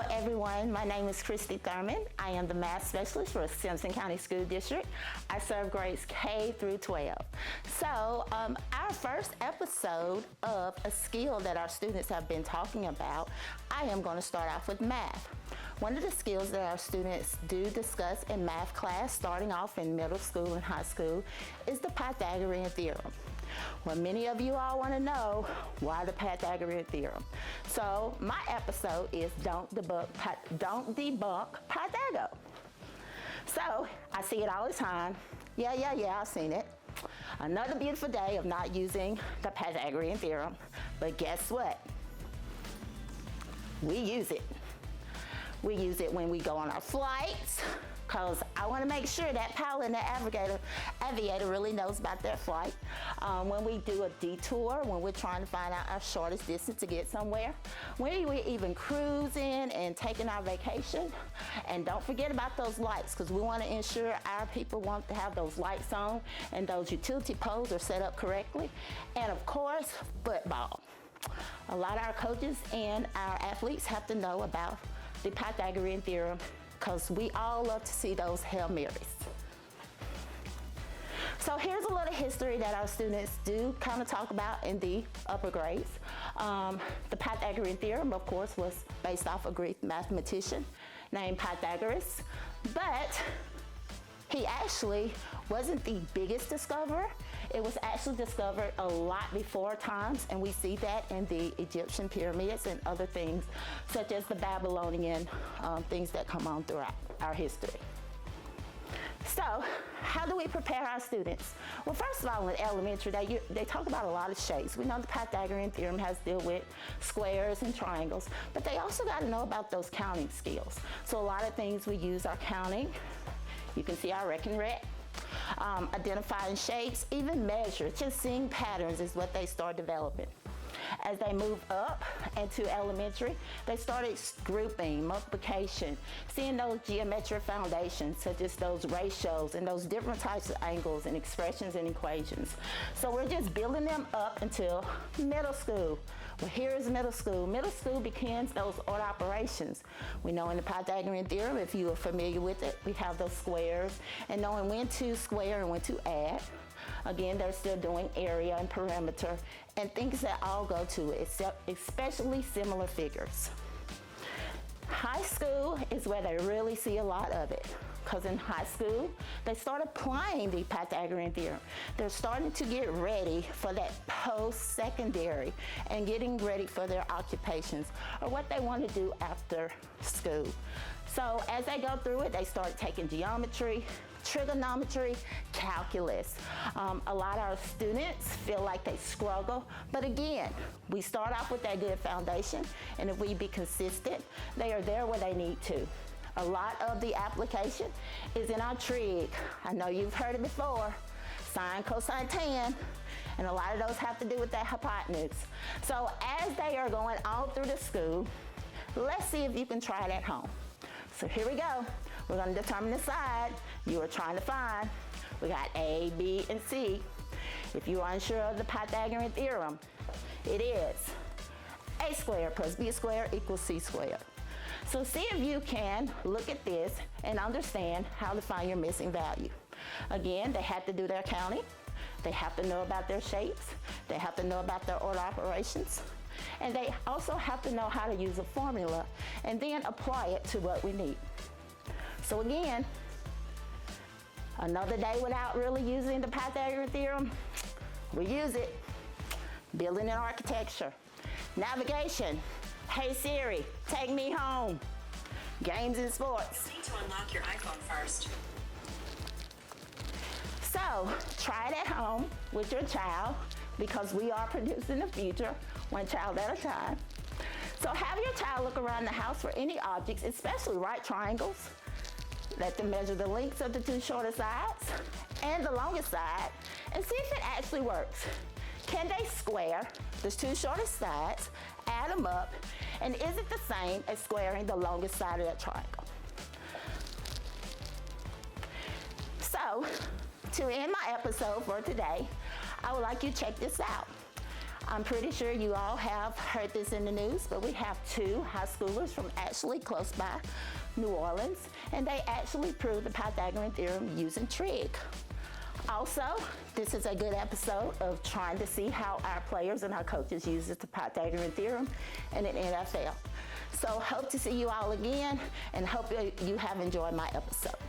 Hello everyone, my name is Kristy Thurman. I am the math specialist for Simpson County School District. I serve grades K through 12. So our first episode of a skill that our students have been talking about, I am going to start off with math. One of the skills that our students do discuss in math class, starting off in middle school and high school, is the Pythagorean theorem. Well, many of you all want to know why the Pythagorean theorem. So my episode is don't debunk Pythago. So I see it all the time. Yeah, I've seen it. Another beautiful day of not using the Pythagorean theorem. But guess what? We use it. We use it when we go on our flights, because I want to make sure that pilot and the aviator really knows about their flight. When we do a detour, when we're trying to find out our shortest distance to get somewhere, when we're even cruising and taking our vacation. And don't forget about those lights, because we want to ensure our people want to have those lights on and those utility poles are set up correctly. And of course, football. A lot of our coaches and our athletes have to know about the Pythagorean theorem, because we all love to see those Hail Marys. So here's a little history that our students do kind of talk about in the upper grades. The Pythagorean theorem, of course, was based off a Greek mathematician named Pythagoras, but he actually wasn't the biggest discoverer. It was actually discovered a lot before times, and we see that in the Egyptian pyramids and other things, such as the Babylonian things that come on throughout our history. So, how do we prepare our students? Well, first of all, in elementary, they talk about a lot of shapes. We know the Pythagorean theorem has to deal with squares and triangles, but they also got to know about those counting skills. So a lot of things we use are counting. You can see our reckon rec. Identifying shapes, even measure, just seeing patterns is what they start developing. As they move up into elementary, they started grouping, multiplication, seeing those geometric foundations, such as those ratios and those different types of angles and expressions and equations. So we're just building them up until middle school. Well, here is middle school. Middle school begins those odd operations. We know in the Pythagorean theorem, if you are familiar with it, we have those squares and knowing when to square and when to add. Again, they're still doing area and perimeter and things that all go to it, especially similar figures. High school is where they really see a lot of it, because in high school, they start applying the Pythagorean theorem. They're starting to get ready for that post-secondary and getting ready for their occupations or what they want to do after school. So as they go through it, they start taking geometry, trigonometry, calculus. A lot of our students feel like they struggle, but again, we start off with that good foundation, and if we be consistent, they are there where they need to. A lot of the application is in our trig. I know you've heard it before, sine, cosine, tan, and a lot of those have to do with that hypotenuse. So as they are going all through the school, let's see if you can try it at home. So here we go. We're going to determine the side you are trying to find. We got A, B, and C. If you are unsure of the Pythagorean theorem, it is A squared plus B squared equals C squared. So see if you can look at this and understand how to find your missing value. Again, they have to do their counting. They have to know about their shapes. They have to know about their order operations. And they also have to know how to use a formula and then apply it to what we need. So again, another day without really using the Pythagorean theorem, we use it. Building and architecture. Navigation. Hey Siri, take me home. Games and sports. You need to unlock your iPhone first. So, try it at home with your child, because we are producing the future, one child at a time. So have your child look around the house for any objects, especially right triangles. Let them measure the lengths of the two shortest sides and the longest side and see if it actually works. Can they square the two shortest sides, add them up, and is it the same as squaring the longest side of that triangle? So, to end my episode for today, I would like you to check this out. I'm pretty sure you all have heard this in the news, but we have two high schoolers from actually close by New Orleans, and they actually proved the Pythagorean theorem using trig. Also, this is a good episode of trying to see how our players and our coaches use the Pythagorean theorem in an NFL. So hope to see you all again, and hope you have enjoyed my episode.